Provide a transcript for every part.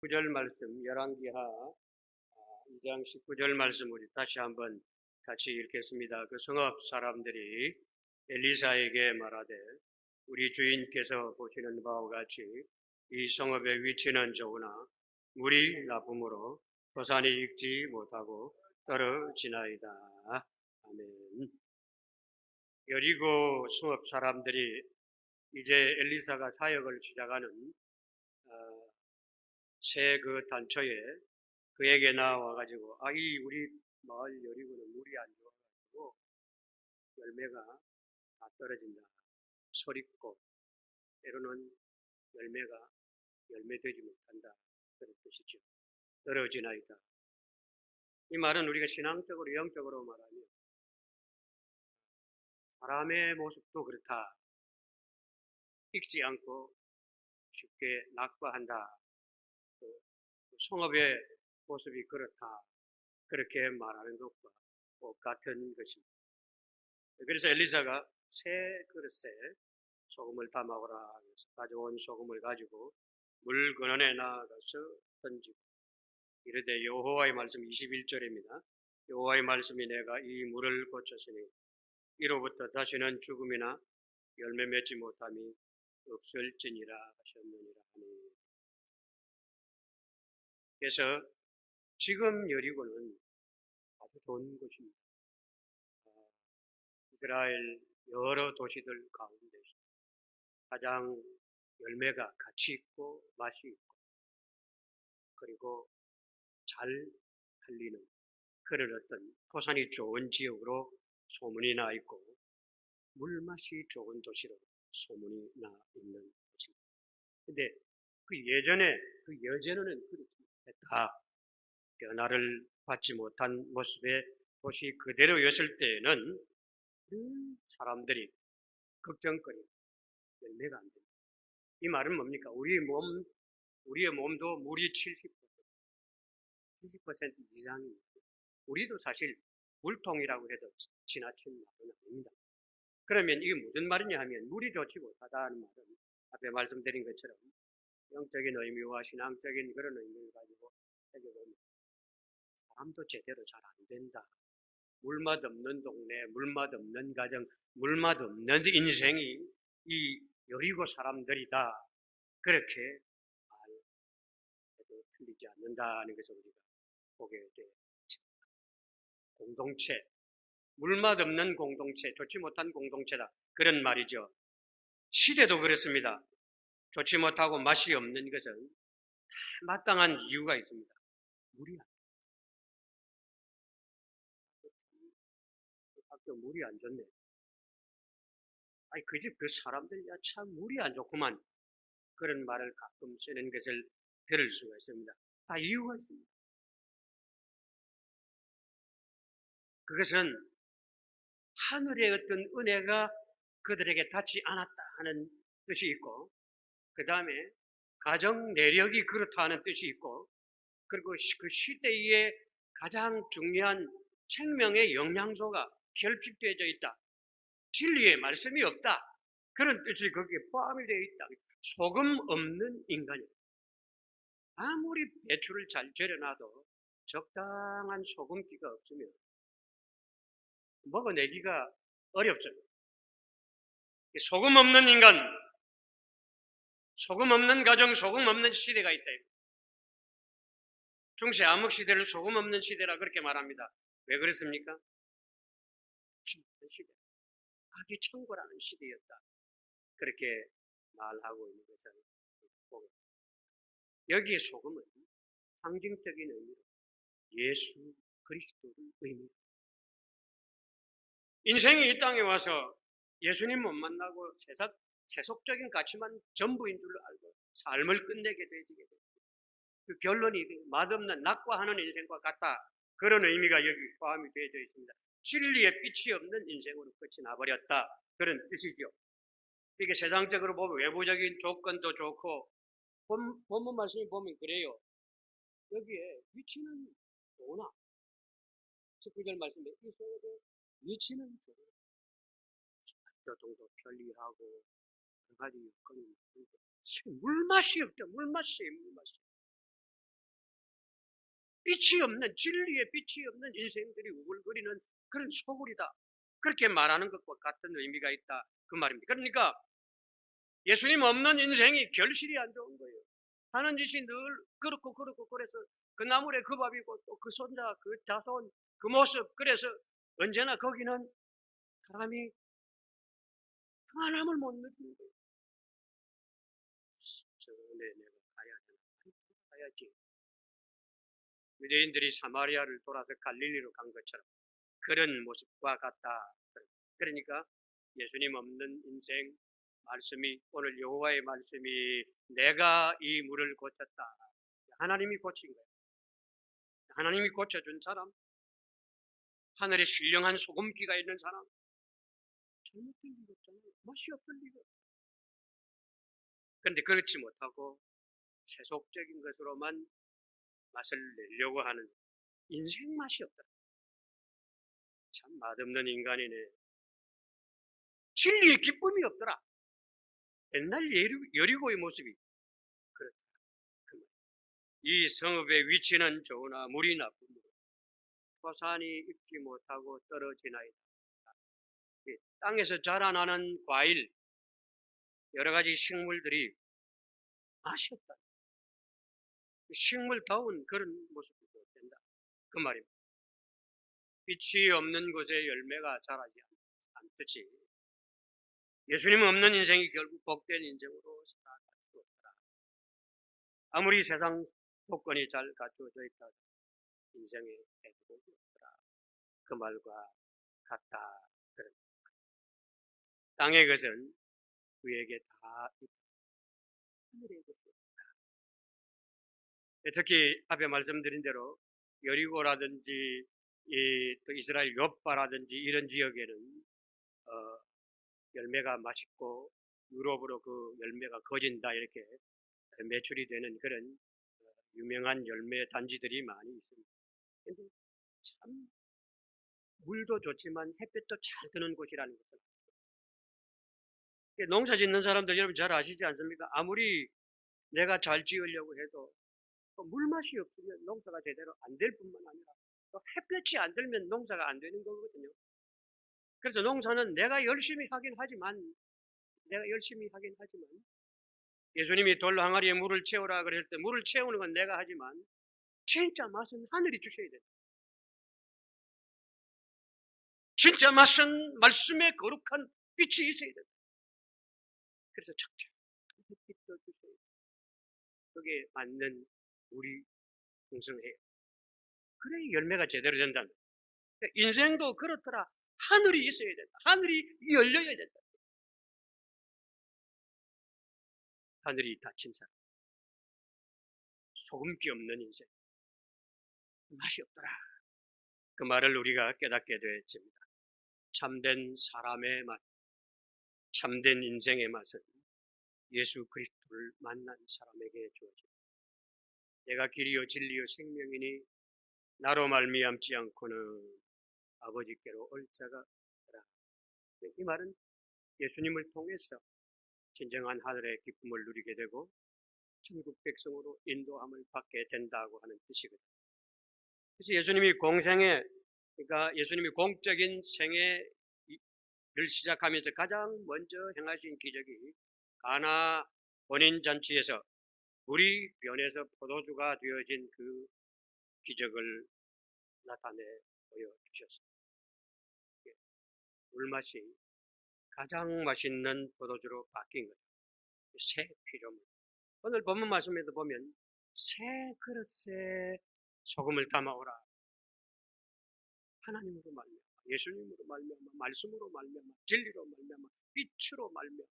9절 말씀, 열왕기하 2장 19절 말씀 우리 다시 한번 같이 읽겠습니다. 그 성읍 사람들이 엘리사에게 말하되 우리 주인께서 보시는 바와 같이 이 성읍의 위치는 좋으나 물이 나쁨으로 도산이 익지 못하고 떨어지나이다. 아멘. 여리고 성읍 사람들이 이제 엘리사가 사역을 시작하는 새 그 단초에 그에게 나와가지고 이 우리 마을 여리고는 물이 안 좋아가지고 열매가 다 떨어진다. 서리고 때로는 열매가 열매되지 못한다. 그런 뜻이죠. 떨어지나이다. 이 말은 우리가 신앙적으로 영적으로 말하면 사람의 모습도 그렇다. 익지 않고 쉽게 낙과한다. 성읍의 모습이 그렇다. 그렇게 말하는 것과 똑같은 것입니다. 그래서 엘리사가 새 그릇에 소금을 담아오라 해서 가져온 소금을 가지고 물 근원에 나아가서 던지고 이르되 여호와의 말씀 21절입니다. 여호와의 말씀이 내가 이 물을 고쳤으니 이로부터 다시는 죽음이나 열매 맺지 못함이 없을지니라 하셨느니라 하니. 그래서 지금 여리고는 아주 좋은 곳입니다. 이스라엘 여러 도시들 가운데 가장 열매가 가치 있고 맛이 있고 그리고 잘 팔리는 그런 어떤 토산이 좋은 지역으로 소문이 나 있고 물맛이 좋은 도시로 소문이 나 있는 곳입니다. 근데 예전에는 그렇게 다 변화를 받지 못한 모습의 도시 그대로였을 때에는 사람들이 걱정거리 열매가 안 됩니다. 이 말은 뭡니까? 우리의 몸도 물이 70% 이상입니다. 우리도 사실 물통이라고 해도 지나친 말은 아닙니다. 그러면 이게 무슨 말이냐 하면 물이 좋지 못하다는 말은 앞에 말씀드린 것처럼 영적인 의미와 신앙적인 그런 의미를 가지고 해결하면 사람도 제대로 잘 안 된다. 물맛 없는 동네, 물맛 없는 가정, 물맛 없는 인생이 이 여리고 사람들이다. 그렇게 말해도 틀리지 않는다는 것을 우리가 보게 됩니다. 공동체, 물맛 없는 공동체, 좋지 못한 공동체다. 그런 말이죠. 시대도 그렇습니다. 좋지 못하고 맛이 없는 것은 다 마땅한 이유가 있습니다. 물이 안 좋네. 학교 물이 안 좋네. 그 집 그 사람들이 참 물이 안 좋구만. 그런 말을 가끔 쓰는 것을 들을 수가 있습니다. 다 이유가 있습니다. 그것은 하늘의 어떤 은혜가 그들에게 닿지 않았다 하는 뜻이 있고, 그 다음에 가정 내력이 그렇다 하는 뜻이 있고, 그리고 그 시대에 가장 중요한 생명의 영양소가 결핍되어져 있다. 진리의 말씀이 없다. 그런 뜻이 거기에 포함이 되어 있다. 소금 없는 인간이다. 아무리 배추를 잘 절여놔도 적당한 소금기가 없으면 먹어내기가 어렵습니다. 소금 없는 인간, 소금 없는 가정, 소금 없는 시대가 있다. 중세 암흑 시대를 소금 없는 시대라 그렇게 말합니다. 왜 그렇습니까? 시대, 악이 천고라는 시대였다. 그렇게 말하고 있는 것을 보고 여기에 소금은 상징적인 의미로 예수 그리스도를 의미합니다. 인생이 이 땅에 와서 예수님 못 만나고 세속적인 가치만 전부인 줄 알고 삶을 끝내게 되게 됩니다. 그 결론이 맛없는 낙과하는 인생과 같다. 그런 의미가 여기 포함이 되어 있습니다. 진리의 빛이 없는 인생으로 끝이 나버렸다. 그런 뜻이죠. 이게 세상적으로 보면 외부적인 조건도 좋고 본문 말씀이 보면 그래요. 여기에 위치는 좋으나 19절 말씀에 이 속에 위치는 좋으나 교통도 편리하고 여러 가지 여건이 물맛이 없죠. 물맛이 빛이 없는, 진리의 빛이 없는 인생들이 우글거리는 그런 소굴이다. 그렇게 말하는 것과 같은 의미가 있다. 그 말입니다. 그러니까 예수님 없는 인생이 결실이 안 좋은 거예요. 하는 짓이 늘 그렇고 그래서 그 나물에 그 밥이고 또 그 손자, 그 자손, 그 모습, 그래서 언제나 거기는 사람이 평안함을 못 느끼는 거예요. 내가 가야지. 유대인들이 사마리아를 돌아서 갈릴리로 간 것처럼 그런 모습과 같다. 그러니까 예수님 없는 인생, 말씀이 오늘 여호와의 말씀이 내가 이 물을 고쳤다. 하나님이 고친 거예요. 하나님이 고쳐준 사람, 하늘에 신령한 소금기가 있는 사람, 잘못된 리가 없잖아요. 맛이 없던 리가. 그런데 그렇지 못하고 세속적인 것으로만 맛을 내려고 하는 인생 맛이 없다. 참 맛없는 인간이네. 진리의 기쁨이 없더라. 옛날 여리고의 모습이 그렇다. 이 성읍의 위치는 좋으나 물이 나쁩니다. 토산이 익지 못하고 떨어지나이다. 땅에서 자라나는 과일, 여러 가지 식물들이 맛이 없다. 식물다운 그런 모습이 된다. 그 말입니다. 빛이 없는 곳에 열매가 자라지 않듯이 예수님 없는 인생이 결국 복된 인생으로 살아갈 수 없다. 아무리 세상 조건이 잘 갖추어져 있다 인생에 대복이 없더라. 그 말과 같다. 땅의 것은 그에게 다 있다. 하늘의 것은 없다. 특히 앞에 말씀드린 대로 여리고라든지 또 이스라엘 요바라든지 이런 지역에는 열매가 맛있고 유럽으로 그 열매가 거진다 이렇게 매출이 되는 그런 유명한 열매 단지들이 많이 있습니다. 그런데 참 물도 좋지만 햇볕도 잘 드는 곳이라는 것을 농사 짓는 사람들 여러분 잘 아시지 않습니까? 아무리 내가 잘 지으려고 해도 물맛이 없으면 농사가 제대로 안 될 뿐만 아니라 또 햇볕이 안 들면 농사가 안 되는 거거든요. 그래서 농사는 내가 열심히 하긴 하지만 예수님이 돌로 항아리에 물을 채우라 그랬을 때 물을 채우는 건 내가 하지만 진짜 맛은 하늘이 주셔야 된다. 진짜 맛은 말씀의 거룩한 빛이 있어야 된다. 그래서 척척한 빛도 주셔야 된다. 거기에 맞는 물이 풍성해요. 그래야 열매가 제대로 된다. 그러니까 인생도 그렇더라. 하늘이 있어야 된다. 하늘이 열려야 된다. 하늘이 닫힌 사람, 소금기 없는 인생, 맛이 없더라. 그 말을 우리가 깨닫게 되었습니다. 참된 사람의 맛, 참된 인생의 맛은 예수 그리스도를 만난 사람에게 주어집니다. 내가 길이요 진리요 생명이니 나로 말미암지 않고는 아버지께로 올 자가 없더라. 이 말은 예수님을 통해서 진정한 하늘의 기쁨을 누리게 되고 천국 백성으로 인도함을 받게 된다고 하는 뜻이거든요. 그래서 예수님이 그러니까 예수님이 공적인 생애를 시작하면서 가장 먼저 행하신 기적이 가나 혼인잔치에서 물이 변해서 포도주가 되어진 그 기적을 나타내 보여주셨습니다. 물맛이 가장 맛있는 포도주로 바뀐 것. 새 피조물. 오늘 본문 말씀에도 보면 새 그릇에 소금을 담아오라. 하나님으로 말미암아, 예수님으로 말미암아, 말씀으로 말미암아, 진리로 말미암아, 빛으로 말미암아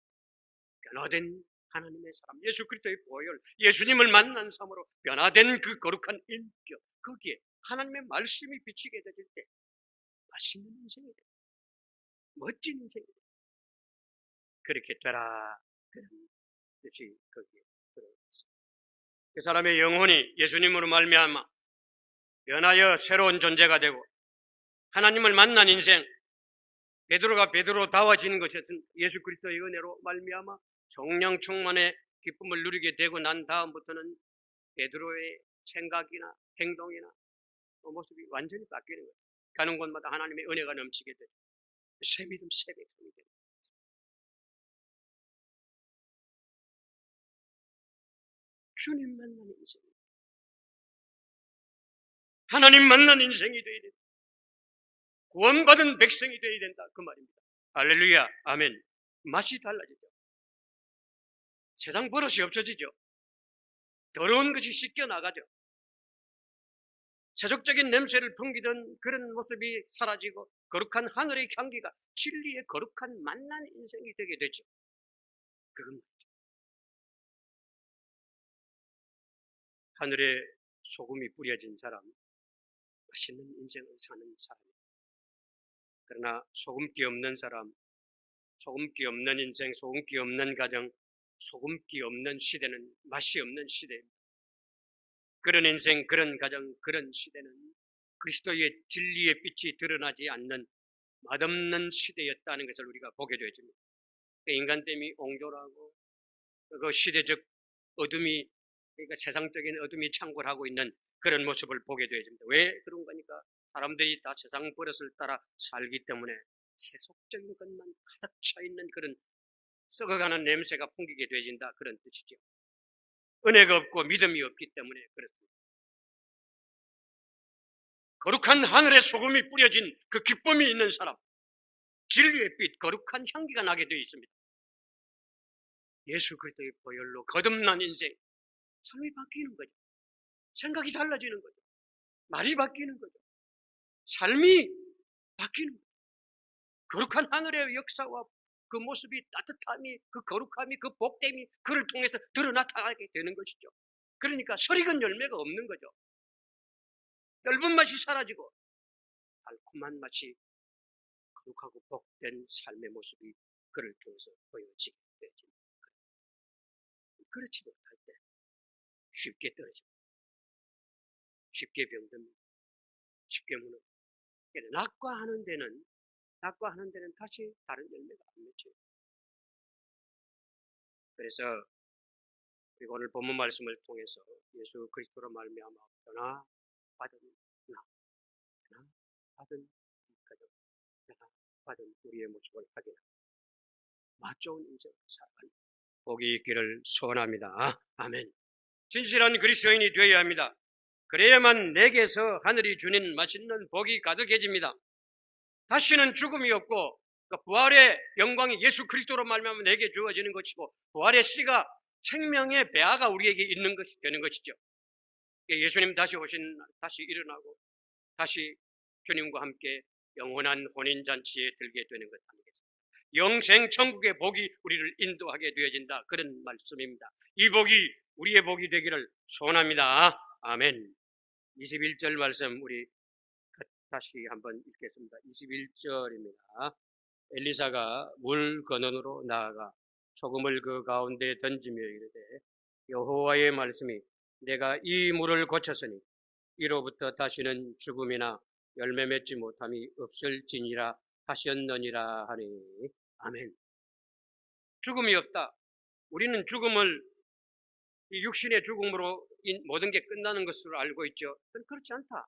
변화된 하나님의 사람, 예수 그리스도의 보혈, 예수님을 만난 삶으로 변화된 그 거룩한 인격, 거기에 하나님의 말씀이 비치게 되질 때 맛있는 인생이 돼. 멋진 인생이 돼. 그렇게 되라. 그런 뜻이 거기에 들어있습니다. 그 사람의 영혼이 예수님으로 말미암아 변하여 새로운 존재가 되고 하나님을 만난 인생, 베드로가 베드로다워지는 것은 예수 그리스도의 은혜로 말미암아 성령 충만의 기쁨을 누리게 되고 난 다음부터는 베드로의 생각이나 행동이나 모습이 완전히 바뀌는 거예요. 가는 곳마다 하나님의 은혜가 넘치게 되죠. 새 믿음, 새 백성이 되는 거예요. 주님 만나는 인생, 하나님 만나는 인생이 되어야 된다. 구원받은 백성이 되어야 된다. 그 말입니다. 할렐루야, 아멘. 맛이 달라지죠. 세상 버릇이 없어지죠. 더러운 것이 씻겨나가죠. 세속적인 냄새를 풍기던 그런 모습이 사라지고 거룩한 하늘의 향기가 진리의 거룩한 만난 인생이 되게 되죠. 그건 맞죠. 하늘에 소금이 뿌려진 사람, 맛있는 인생을 사는 사람입니다. 그러나 소금기 없는 사람, 소금기 없는 인생, 소금기 없는 가정, 소금기 없는 시대는 맛이 없는 시대입니다. 그런 인생, 그런 가정, 그런 시대는 그리스도의 진리의 빛이 드러나지 않는 맛없는 시대였다는 것을 우리가 보게 되어집니다. 인간됨이 옹졸하고 그 시대적 어둠이, 그러니까 세상적인 어둠이 창궐하고 있는 그런 모습을 보게 되어집니다. 왜 그런 거니까? 사람들이 다 세상 버릇을 따라 살기 때문에 세속적인 것만 가득 차 있는 그런 썩어가는 냄새가 풍기게 되어진다, 그런 뜻이죠. 은혜가 없고 믿음이 없기 때문에 그렇습니다. 거룩한 하늘에 소금이 뿌려진 그 기쁨이 있는 사람, 진리의 빛, 거룩한 향기가 나게 되어 있습니다. 예수 그리스도의 보혈로 거듭난 인생, 삶이 바뀌는 거죠. 생각이 달라지는 거죠. 말이 바뀌는 거죠. 삶이 바뀌는 거죠. 거룩한 하늘의 역사와 그 모습이, 따뜻함이, 그 거룩함이, 그 복됨이 그를 통해서 드러나타게 되는 것이죠. 그러니까 설익은 열매가 없는 거죠. 떫은 맛이 사라지고 달콤한 맛이, 거룩하고 복된 삶의 모습이 그를 통해서 보여지게 되죠. 그렇지 못할 때 쉽게 떨어집니다. 쉽게 병듭니다. 쉽게 무너집니다. 낙과하는 데는 다시 다른 열매가 안 맺혀요. 그래서 우리가 오늘 본문 말씀을 통해서 예수 그리스도로 말미암아 변화 받은 변화 받은 가정, 변화 받은 우리의 모습을 확인하고 맛 좋은 인생을 살아가는 복이 있기를 소원합니다. 아멘. 진실한 그리스도인이 되어야 합니다. 그래야만 내게서 하늘이 주는 맛있는 복이 가득해집니다. 다시는 죽음이 없고 부활의 영광이 예수 그리스도로 말미암아 내게 주어지는 것이고, 부활의 씨가 생명의 배아가 우리에게 있는 것이 되는 것이죠. 예수님 다시 일어나고 다시 주님과 함께 영원한 혼인잔치에 들게 되는 것 아니겠습니까? 영생 천국의 복이 우리를 인도하게 되어진다, 그런 말씀입니다. 이 복이 우리의 복이 되기를 소원합니다. 아멘. 21절 말씀 우리 다시 한번 읽겠습니다. 21절입니다. 엘리사가 물 근원으로 나아가 소금을 그 가운데 던지며 이르되, 여호와의 말씀이 내가 이 물을 고쳤으니 이로부터 다시는 죽음이나 열매 맺지 못함이 없을지니라 하셨느니라 하니. 아멘. 죽음이 없다. 우리는 죽음을 이 육신의 죽음으로 모든 게 끝나는 것으로 알고 있죠. 그건 그렇지 않다.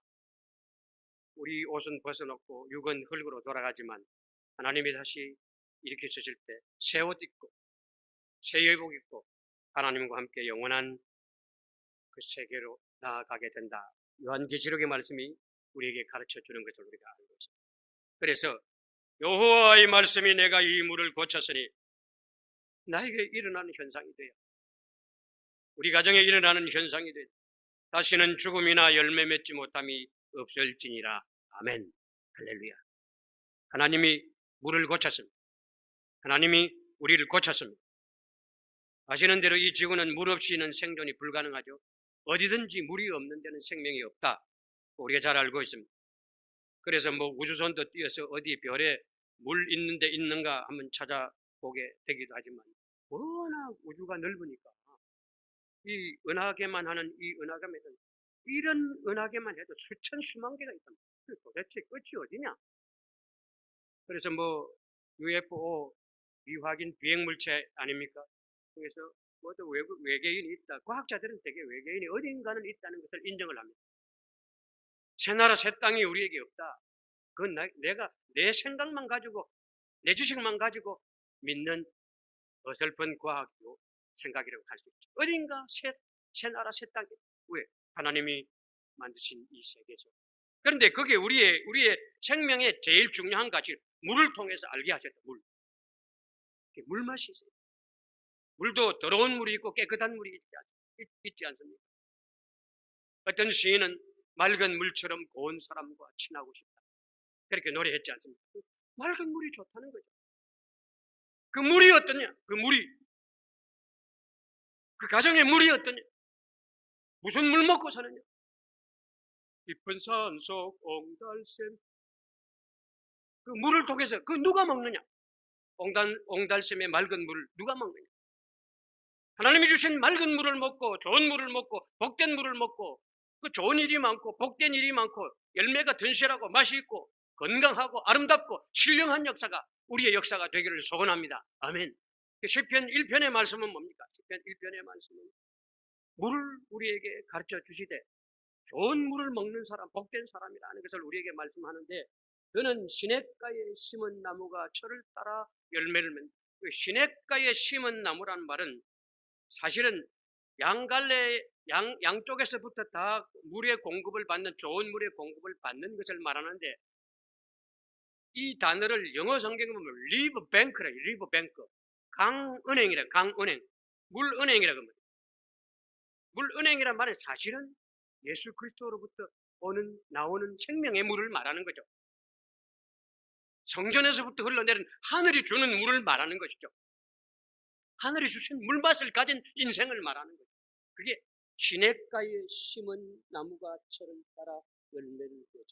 우리 옷은 벗어놓고 육은 흙으로 돌아가지만 하나님이 다시 일으키실 때 새 옷 입고 새 의복 입고 하나님과 함께 영원한 그 세계로 나아가게 된다. 요한계시록의 말씀이 우리에게 가르쳐주는 것을 우리가 알고 있습니다. 그래서 여호와의 말씀이 내가 이 물을 고쳤으니, 나에게 일어나는 현상이 돼요. 우리 가정에 일어나는 현상이 돼요. 다시는 죽음이나 열매 맺지 못함이 없을지니라. 아멘. 할렐루야. 하나님이 물을 고쳤습니다. 하나님이 우리를 고쳤습니다. 아시는 대로 이 지구는 물 없이는 생존이 불가능하죠. 어디든지 물이 없는 데는 생명이 없다, 우리가 잘 알고 있습니다. 그래서 우주선도 띄어서 어디 별에 물 있는 데 있는가 한번 찾아보게 되기도 하지만, 워낙 우주가 넓으니까 이 은하계만 하는 이 은하계에는 이런 은하계만 해도 수천 수만 개가 있답니다. 도대체 끝이 어디냐? 그래서 UFO 미확인 비행물체 아닙니까? 그래서 또 외계인이 있다. 과학자들은 되게 외계인이 어딘가는 있다는 것을 인정을 합니다. 새 나라 새 땅이 우리에게 없다. 그건 내가 내 생각만 가지고 내 지식만 가지고 믿는 어설픈 과학이고 생각이라고 할 수 있죠. 어딘가 새 나라 새 땅이 왜? 하나님이 만드신 이 세계죠. 그런데 그게 우리의 생명의 제일 중요한 가치, 물을 통해서 알게 하셨다. 물 맛이 있어요. 물도 더러운 물이 있고 깨끗한 물이 있지 않습니까? 어떤 시인은 맑은 물처럼 고운 사람과 친하고 싶다. 그렇게 노래했지 않습니까? 맑은 물이 좋다는 거죠. 그 물이 어떠냐? 그 가정의 물이 어떠냐? 무슨 물 먹고 사느냐? 깊은 산속 옹달샘. 그 물을 통해서 그 누가 먹느냐? 옹달샘의 맑은 물을 누가 먹느냐? 하나님이 주신 맑은 물을 먹고 좋은 물을 먹고 복된 물을 먹고 그 좋은 일이 많고 복된 일이 많고 열매가 든실하고 맛이 있고 건강하고 아름답고 신령한 역사가 우리의 역사가 되기를 소원합니다. 아멘. 시편 1편의 말씀은 뭡니까? 시편 1편의 말씀은 물을 우리에게 가르쳐 주시되 좋은 물을 먹는 사람, 복된 사람이라는 것을 우리에게 말씀하는데, 그는 시냇가에 심은 나무가 철을 따라 열매를 맺는다. 그 시냇가에 심은 나무라는 말은 사실은 양쪽에서부터 다 물의 공급을 받는, 좋은 물의 공급을 받는 것을 말하는데, 이 단어를 영어 성경에 보면 리버뱅크라, 리버뱅크, 강은행이라, 강은행, 물은행이라고 합니다. 물은행이란 말은 사실은 예수 그리스도로부터 나오는 생명의 물을 말하는 거죠. 성전에서부터 흘러내린 하늘이 주는 물을 말하는 것이죠. 하늘이 주신 물맛을 가진 인생을 말하는 거죠. 그게 시냇가에 심은 나무가 철을 따라 열매를 맺고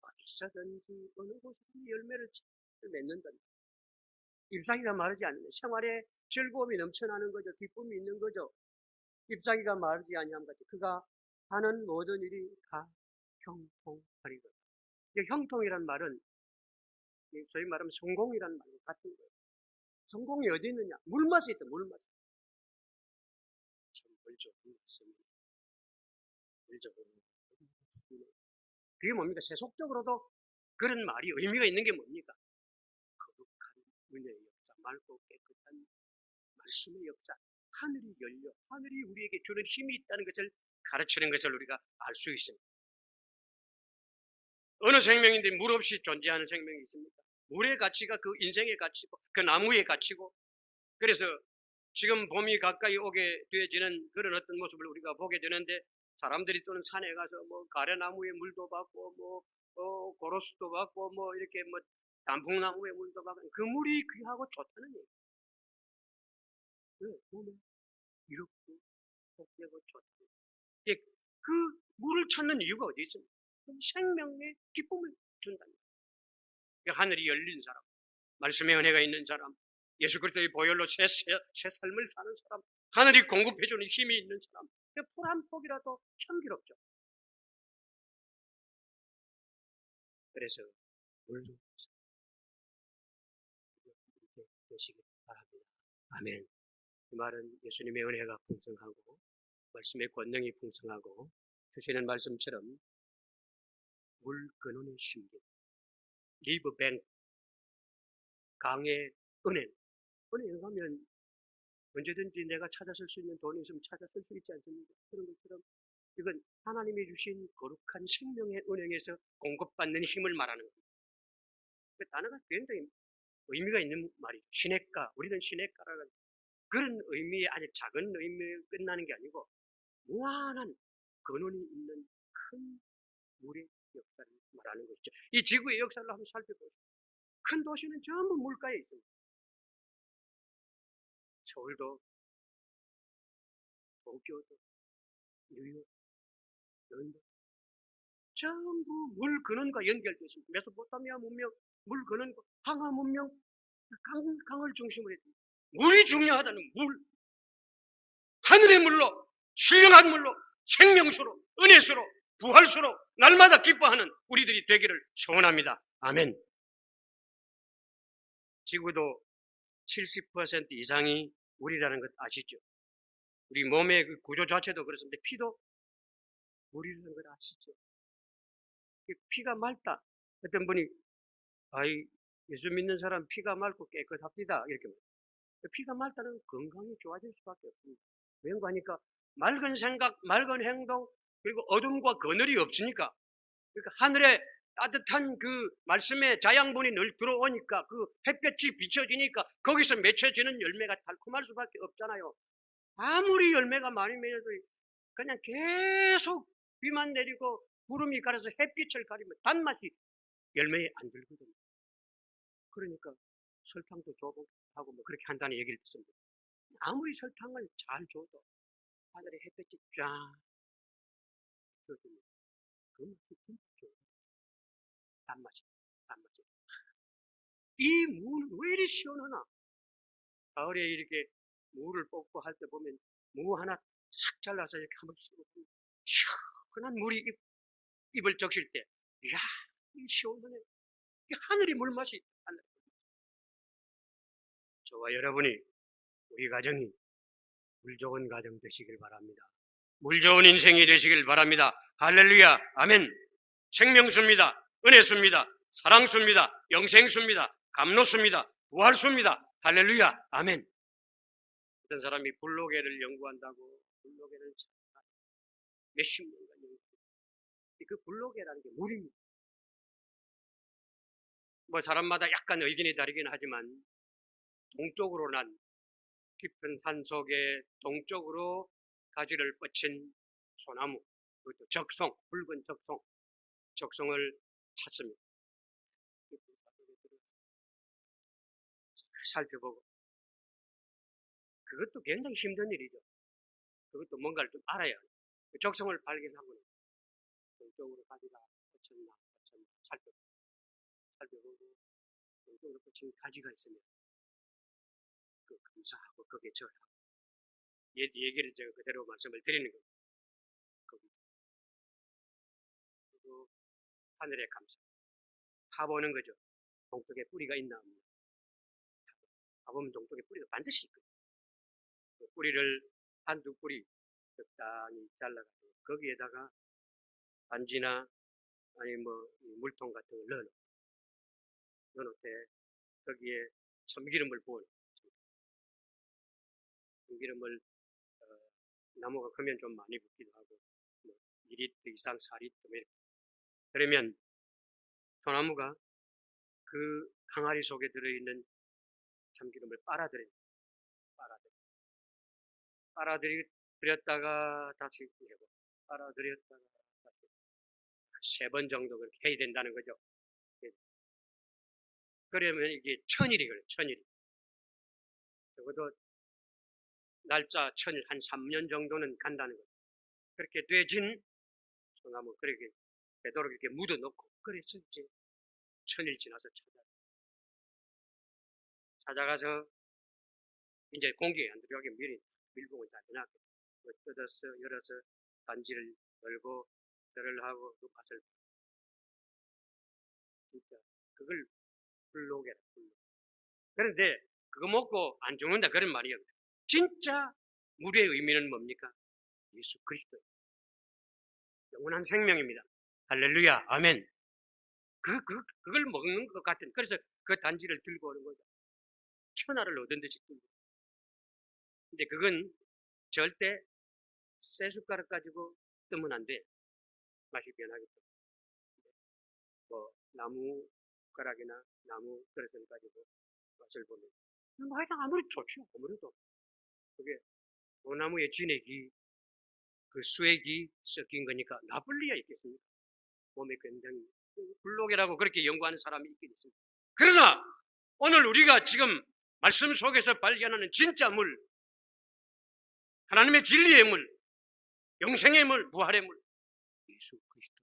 어디서든지 어느 곳에서 열매를 맺는다. 잎사귀가 마르지 않는 생활에 즐거움이 넘쳐나는 거죠. 기쁨이 있는 거죠. 잎사귀가 마르지 아니함 같이 그가 하는 모든 일이 다 형통하리거든. 형통이란 말은 저희 말하면 성공이라는 말과 같은 거예요. 성공이 어디 있느냐? 물맛이 있다. 물맛이. 참 물조금 있습니다. 물조금. 그게 뭡니까? 세속적으로도 그런 말이 의미가 있는 게 뭡니까? 거룩한 은혜의 역사, 맑고 깨끗한 말씀의 역사, 하늘이 열려, 하늘이 우리에게 주는 힘이 있다는 것을 가르치는 것을 우리가 알 수 있습니다. 어느 생명인데 물 없이 존재하는 생명이 있습니까? 물의 가치가 그 인생의 가치고 그 나무의 가치고, 그래서 지금 봄이 가까이 오게 되어지는 그런 어떤 모습을 우리가 보게 되는데, 사람들이 또는 산에 가서 가래나무에 물도 받고 고로수도 받고 이렇게 단풍나무에 물도 받고, 그 물이 귀하고 좋다는 얘기예요. 왜? 보면 이롭고 복되고 좋고. 그 물을 찾는 이유가 어디 있습니까? 생명의 기쁨을 준다는 거예요. 하늘이 열린 사람, 말씀의 은혜가 있는 사람, 예수 그리스도의 보혈로 새 삶을 사는 사람, 하늘이 공급해주는 힘이 있는 사람, 풀 한 폭이라도 향기롭죠. 그래서 물도 되시길 바랍니다. 아멘. 이 말은 예수님의 은혜가 풍성하고 말씀의 권능이 풍성하고 주시는 말씀처럼 물 근원의 심기, 리버뱅크, 강의 은행 가면 언제든지 내가 찾아 쓸 수 있는 돈이 있으면 찾아 쓸 수 있지 않습니까? 그런 것처럼 이건 하나님이 주신 거룩한 생명의 은행에서 공급받는 힘을 말하는 겁니다. 그 단어가 굉장히 의미가 있는 말이죠. 시냇가, 우리는 시냇가라는 그런 의미의 아주 작은 의미에 끝나는 게 아니고 무한한 근원이 있는 큰 물의 역사를 말하는 것이죠. 이 지구의 역사를 한번 살펴보세요. 큰 도시는 전부 물가에 있습니다. 서울도, 도쿄도, 뉴욕, 런던, 전부 물 근원과 연결되어 있습니다. 메소포타미아 문명, 물 근원과 항하 문명, 강을 중심으로 했습니다. 물이 중요하다는 물, 하늘의 물로, 신령한 물로, 생명수로, 은혜수로, 부활수로 날마다 기뻐하는 우리들이 되기를 소원합니다. 아멘. 지구도 70% 이상이 물이라는 것 아시죠? 우리 몸의 그 구조 자체도 그렇습니다. 피도 물이라는 걸 아시죠? 피가 맑다. 어떤 분이 아이 예수 믿는 사람 피가 맑고 깨끗합니다. 이렇게 말해요. 피가 맑다는 건강이 좋아질 수밖에 없습니다. 왜냐고 하니까 맑은 생각, 맑은 행동, 그리고 어둠과 그늘이 없으니까, 그러니까 하늘에 따뜻한 그 말씀의 자양분이 늘 들어오니까 그 햇볕이 비춰지니까 거기서 맺혀지는 열매가 달콤할 수밖에 없잖아요. 아무리 열매가 많이 맺어도 그냥 계속 비만 내리고 구름이 가려서 햇빛을 가리면 단맛이 열매에 안 들거든요. 그러니까 설탕도 줘보고 하고 뭐 그렇게 한다는 얘기를 듣습니다. 아무리 설탕을 잘 줘도 하늘에 햇볕이 쫙 펴주면 그 맛이 진짜 좋아요. 단맛이. 이 무는 왜 이리 시원하나? 가을에 이렇게 무를 뽑고 할 때 보면 무 하나 싹 잘라서 이렇게 한번 씹어보면 시원한 물이 입을 적실 때, 이야, 이 시원하네. 하늘이 물맛이 달라요. 저와 여러분이, 우리 가정이 물 좋은 가정 되시길 바랍니다. 물 좋은 인생이 되시길 바랍니다. 할렐루야, 아멘. 생명수입니다. 은혜수입니다. 사랑수입니다. 영생수입니다. 감로수입니다. 부활수입니다. 할렐루야, 아멘. 어떤 사람이 블로게를 연구한다고 블로게를 몇십 년간 연구합니다. 그 블로게라는 게 물입니다. 뭐 사람마다 약간 의견이 다르긴 하지만 동쪽으로 난 깊은 산 속에 동쪽으로 가지를 뻗친 소나무, 그것도 적송, 붉은 적송을 찾습니다. 살펴보고, 그것도 굉장히 힘든 일이죠. 그것도 뭔가를 좀 알아야 해요. 그 적성을 발견하고는 동쪽으로 가지가 뻗쳤나 살펴보고 동쪽으로 뻗친 가지가 있으면 그 감사하고 거기에 절하고, 얘기를 제가 그대로 말씀을 드리는 겁니다. 그리고 하늘에 감사, 파보는 거죠. 동쪽에 뿌리가 있나 없나. 파보면 동쪽에 뿌리가 반드시 있거든요. 그 뿌리를 한두 뿌리 적당히 잘라가지고 거기에다가 반지나 아니 뭐 물통 같은 걸 넣어놓을 때 거기에 참기름을 부어놓고, 참기름을 나무가 크면 좀 많이 붓기도 하고 뭐 2리터 이상 4리터 이렇게. 그러면 소나무가 그 항아리 속에 들어있는 참기름을 빨아들였다가 다시 해고, 빨아들였다가 다시 3번 정도 그렇게 해야 된다는 거죠. 그러면 이게 천일이 걸려요. 천일이. 적어도 날짜 천일, 한 3년 정도는 간다는 거죠. 그렇게 되진 소나무, 그렇게 되도록 이렇게 묻어놓고, 그래서 이제 천일 지나서 찾아가서 이제 공기에 안 들어가게 미리 밀봉을 다 해놨고, 뜯어서 열어서 반지를 열고 열을 하고 그 맛을, 진짜 그걸 불로게라. 그런데 그거 먹고 안 죽는다 그런 말이에요. 진짜 물의 의미는 뭡니까? 예수 그리스도, 영원한 생명입니다. 할렐루야, 아멘. 그걸 먹는 것 같은, 그래서 그 단지를 들고 오는 거죠. 천하를 얻은 듯이 들고. 근데 그건 절대 쇠 숟가락 가지고 뜨면 안 돼. 맛이 변하기 때문에. 뭐 나무 숟가락이나 나무 그릇을 가지고 맛을 보면 맛이 아무리 좋죠. 아무래도 그게 소나무의 진액이, 그 수액이 섞인 거니까 나쁠 리가 있겠습니까? 몸에 굉장히, 불록이라고 그렇게 연구하는 사람이 있긴 있습니다. 그러나 오늘 우리가 지금 말씀 속에서 발견하는 진짜 물, 하나님의 진리의 물, 영생의 물, 부활의 물, 예수 그리스도.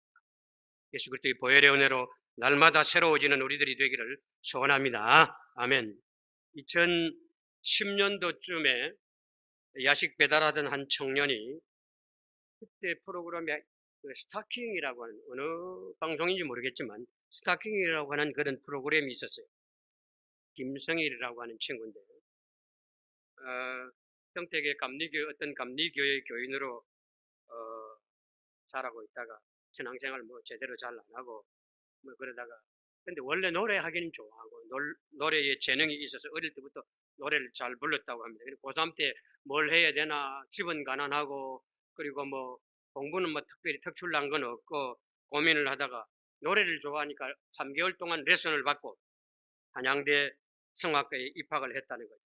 예수 그리스도의 보혈의 은혜로 날마다 새로워지는 우리들이 되기를 소원합니다. 아멘. 2010년도쯤에 야식 배달하던 한 청년이, 그때 프로그램에 스타킹이라고 하는, 어느 방송인지 모르겠지만 스타킹이라고 하는 그런 프로그램이 있었어요. 김성일이라고 하는 친구인데, 평택의 어떤 감리교회 교인으로 자라고 있다가 신앙생활 뭐 제대로 잘 안 하고 뭐 그러다가 근데 원래 노래하기는 좋아하고 노래에 재능이 있어서 어릴 때부터 노래를 잘 불렀다고 합니다. 그리고 고3 때 뭘 해야 되나 집은 가난하고 그리고 뭐 공부는 뭐 특별히 특출난 건 없고 고민을 하다가 노래를 좋아하니까 3개월 동안 레슨을 받고 한양대 성악과에 입학을 했다는 거죠.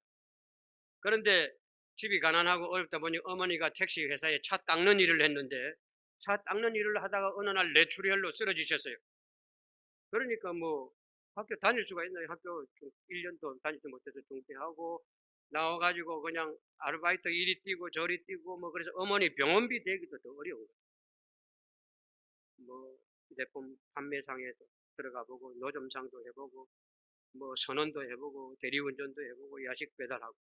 그런데 집이 가난하고 어렵다 보니 어머니가 택시 회사에 차 닦는 일을 했는데 차 닦는 일을 하다가 어느 날 뇌출혈로 쓰러지셨어요. 그러니까 뭐 학교 다닐 수가 있나요? 학교 1년도 다니지 못해서 중퇴하고 나와가지고 그냥 아르바이트 이리 뛰고 저리 뛰고 뭐 그래서 어머니 병원비 대기도 더 어려운 거예요. 뭐 휴대폰 판매상에도 들어가 보고 노점상도 해보고 뭐 선원도 해보고 대리운전도 해보고 야식 배달하고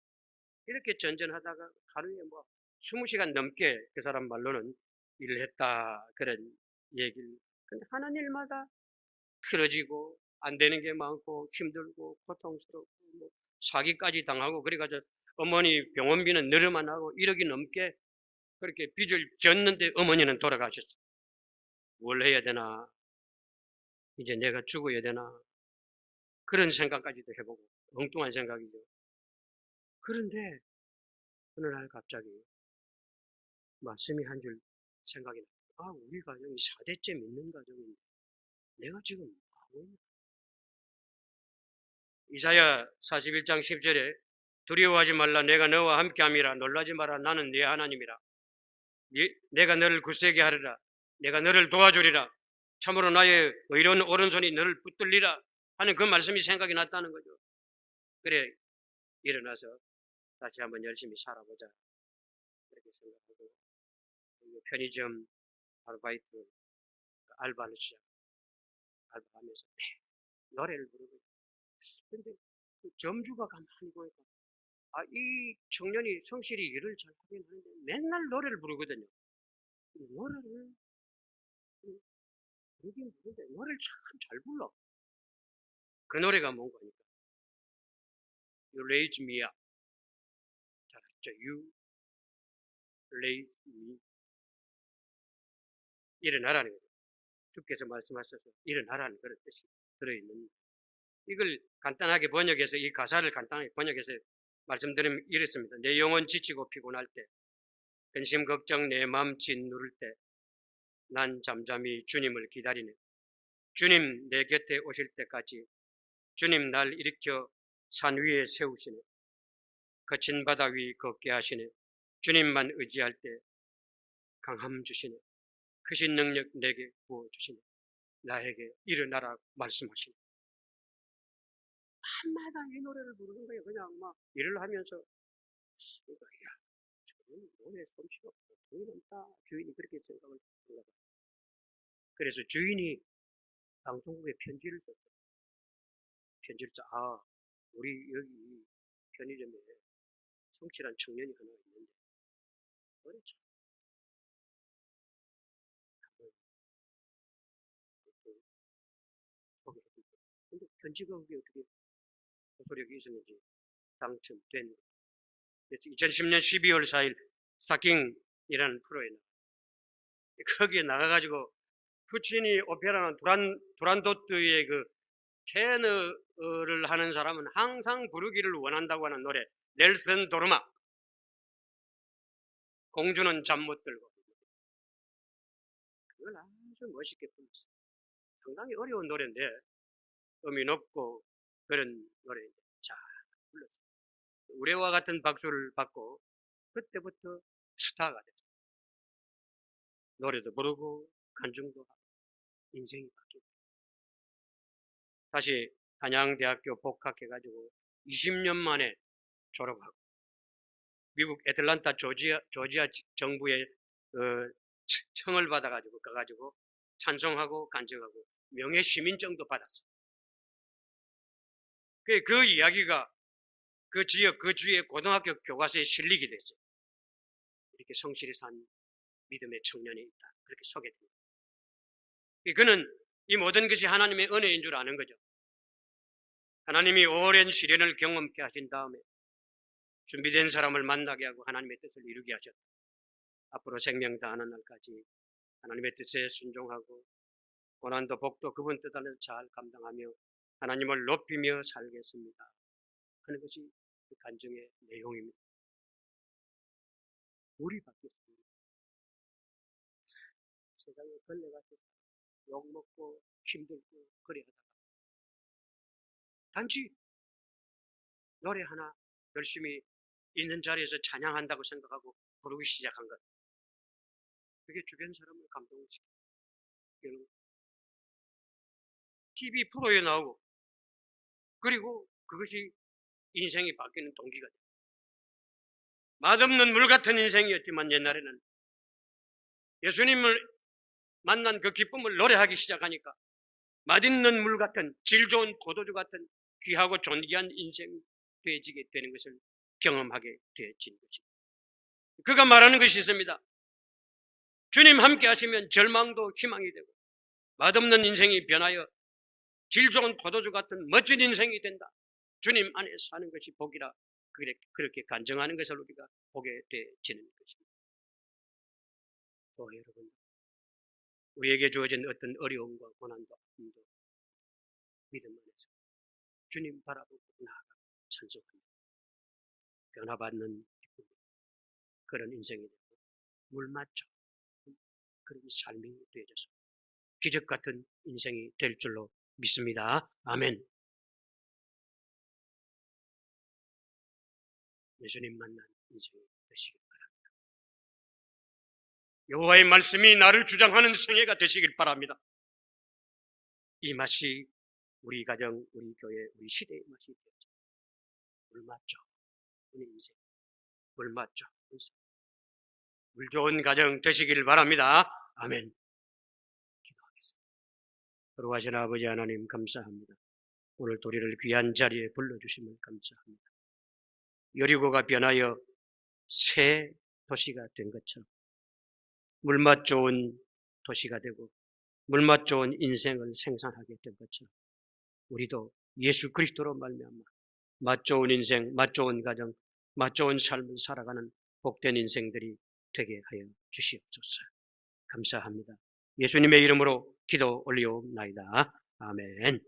이렇게 전전하다가 하루에 뭐 20시간 넘게 그 사람 말로는 일을 했다 그런 얘기를. 근데 하는 일마다 틀어지고 안 되는 게 많고 힘들고 고통스럽고 뭐 사기까지 당하고 그래가지고 어머니 병원비는 늘어만 하고 1억이 넘게 그렇게 빚을 졌는데 어머니는 돌아가셨어요. 뭘 해야 되나? 이제 내가 죽어야 되나? 그런 생각까지도 해보고 엉뚱한 생각이죠. 그런데 어느 날 갑자기 말씀이 한 줄 생각이 나요. 아, 우리 가정이 4대째 믿는 가정인데 내가 지금 하고 있는 이사야 41장 10절에 두려워하지 말라 내가 너와 함께함이라 놀라지 마라 나는 네 하나님이라 내가 너를 굳세게 하리라 내가 너를 도와주리라 참으로 나의 의로운 오른손이 너를 붙들리라 하는 그 말씀이 생각이 났다는 거죠. 그래 일어나서 다시 한번 열심히 살아보자 그렇게 생각하고 편의점 아르바이트 알바를 알바하면서 노래를 부르고 근데 그 점주가 가만히 보니까 이 청년이 성실히 일을 잘 하긴 하는데 맨날 노래를 부르거든요. 노래를 부르긴 부르는데 노래를 참 잘 불러. 그 노래가 뭔가 하니까 You raise me up. 잘했죠. You raise me. 일어나라는 거죠. 주께서 말씀하셔서 일어나라는 그런 뜻이 들어있는 이걸 간단하게 번역해서 이 가사를 간단하게 번역해서 말씀드리면 이렇습니다. 내 영혼 지치고 피곤할 때 근심 걱정 내 마음 짓누를 때 난 잠잠히 주님을 기다리네. 주님 내 곁에 오실 때까지 주님 날 일으켜 산 위에 세우시네. 거친 바다 위 걷게 하시네. 주님만 의지할 때 강함 주시네. 크신 능력 내게 부어주시네. 나에게 일어나라 말씀하시네. 한마다 이 노래를 부르는 거예요. 그냥 막 일을 하면서 야, 주님 노래 솜씨가 보통이 넘다. 주인이 그렇게 생각을 했나 봐. 그래서 주인이 방송국에 편지를 썼어요. 편지를 우리 여기 편의점에 성실한 청년이 하나 있는데 노래 참 소개해주고 근데 편지가 그게 어떻게 소속력이 있었는지 당첨된 그래서 2010년 12월 4일 스타킹이라는 프로에 거기에 나가가지고 푸치니 오페라는 두란도트의 그 테너를 하는 사람은 항상 부르기를 원한다고 하는 노래 넬슨 도르마 공주는 잠 못 들고 그걸 아주 멋있게 불렀어요. 상당히 어려운 노래인데 음이 높고 그런 노래인데 잘 불렀어요. 우레와 같은 박수를 받고 그때부터 스타가 됐어요. 노래도 부르고 간증도 하고 인생이 바뀌고 다시 한양대학교 복학해가지고 20년 만에 졸업하고 미국 애틀란타 조지아 정부의 청을 받아가지고 가가지고 찬송하고 간증하고 명예 시민증도 받았어요. 그 이야기가 그 지역 그 주의 고등학교 교과서에 실리게 됐어요. 이렇게 성실히 산 믿음의 청년이 있다. 그렇게 소개됩니다. 그는 이 모든 것이 하나님의 은혜인 줄 아는 거죠. 하나님이 오랜 시련을 경험케 하신 다음에 준비된 사람을 만나게 하고 하나님의 뜻을 이루게 하셨다. 앞으로 생명 다하는 날까지 하나님의 뜻에 순종하고 고난도 복도 그분 뜻 안에서 잘 감당하며 하나님을 높이며 살겠습니다 하는 것이 그 간증의 내용입니다. 우리 바뀌었습니다. 세상에 걸려가서 욕먹고 힘들고 그래하다가 단지 노래 하나 열심히 있는 자리에서 찬양한다고 생각하고 부르기 시작한 것, 그게 주변 사람을 감동시켜요. TV 프로에 나오고 그리고 그것이 인생이 바뀌는 동기가 돼요. 맛없는 물 같은 인생이었지만 옛날에는 예수님을 만난 그 기쁨을 노래하기 시작하니까 맛있는 물 같은 질 좋은 포도주 같은 귀하고 존귀한 인생이 되어지게 되는 것을 경험하게 되어진 것입니다. 그가 말하는 것이 있습니다. 주님 함께 하시면 절망도 희망이 되고 맛없는 인생이 변하여 질 좋은 포도주 같은 멋진 인생이 된다. 주님 안에 사는 것이 복이라 그렇게 간증하는 것을 우리가 보게 되어지는 것입니다. 또 여러분, 우리에게 주어진 어떤 어려움과 고난도 아픔도 믿음 안에서 주님 바라보고 나아가 찬송합니다. 변화받는 기쁨, 그런 인생이 되고 물맞춰 그런 삶이 되어져서 기적 같은 인생이 될 줄로 믿습니다. 아멘. 예수님 만난 인생이 되시길 바랍니다. 여호와의 말씀이 나를 주장하는 생애가 되시길 바랍니다. 이 맛이 우리 가정, 우리 교회, 우리 시대의 맛이 되죠. 물맞죠. 우리 인생 물맞죠. 물 좋은 가정 되시길 바랍니다. 아멘. 기도하겠습니다. 거룩하신 아버지 하나님 감사합니다. 오늘 우리를 귀한 자리에 불러주심을 감사합니다. 여리고가 변하여 새 도시가 된 것처럼 물맛 좋은 도시가 되고 물맛 좋은 인생을 생산하게 된 것처럼 우리도 예수 그리스도로 말미암아 맛 좋은 인생, 맛 좋은 가정, 맛 좋은 삶을 살아가는 복된 인생들이 되게 하여 주시옵소서. 감사합니다. 예수님의 이름으로 기도 올리옵나이다. 아멘.